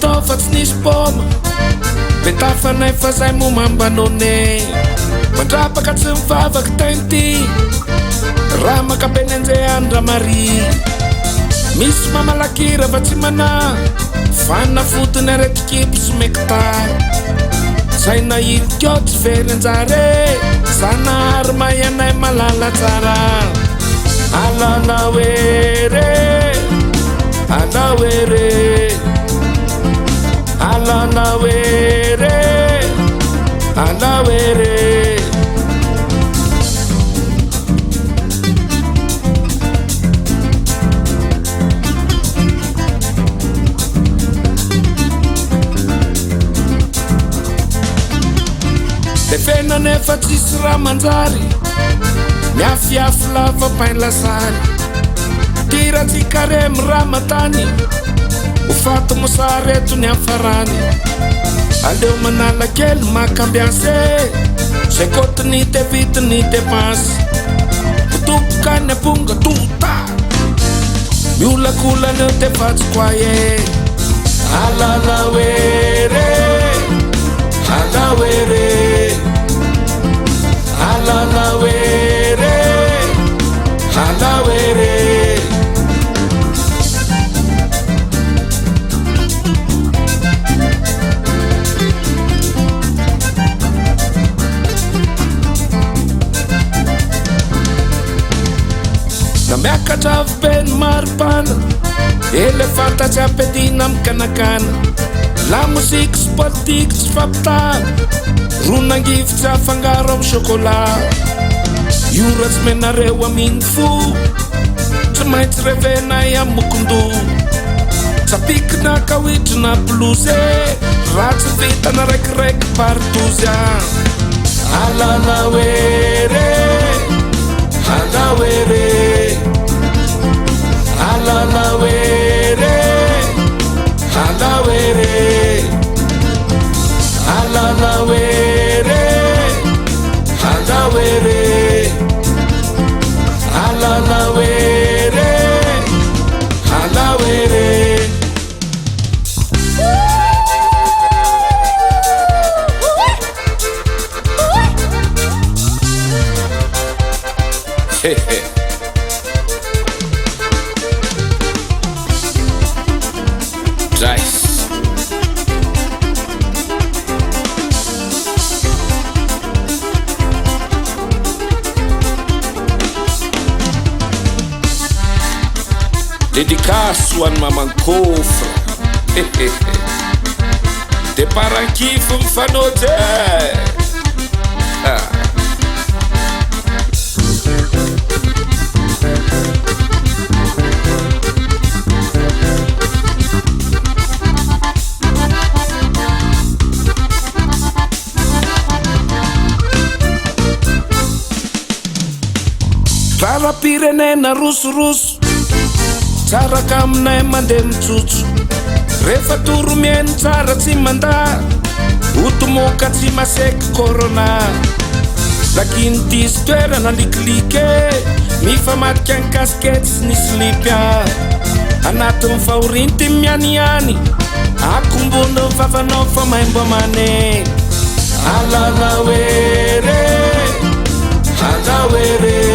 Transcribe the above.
tao fa tsy nisy poma betafanay fa zay momambanone mandrapaka tsy mivavaky tainty raha makabeny anjay andra mari misy mamalakira fa tsy mana fana fotony aretikipy sy mekitary zay nahity keo tsy very anjare zanahary mayanay malala tsara alalawere alawere alalawere alawere defena nefa tsisy raha manjary miafiafy lava painlasary tiratsykare miraha matany ho fato mosary eto ny afarany aleo manala kely makambianse zay kotiny te vitiny depansy motopokany aponga tota miolakolaneo te fatsikwaye alalawere alawere alalawere alawere namiakatra avy beny maripana elefanta tsy ampedina mikanakana la musique sy politique tsy fampita ronangivy tsy afangaro amy chocolat io ratsy menareo aminy fo tsy maintsy revenay amy mokondo tsapikina kawitrina blouse ratsy vitana raikiraiky partozia alalawere alawere alalawere alawere alalawere alawere alalawere alawere Nice. Dedicace ho an'ny mamankofra de parankifo mifanoje Rara pirenena roso-roso tsaraka aminay mandeha mitsotso rehefa toro miaino tsara tsy manda otomoka tsy maseky corona lakiny disy toerana likilike mifamadiky any kaskety sy ny slipia anatin'ny fahorinty mianiany akombony vavanao fa maimbo mane alalawere alawere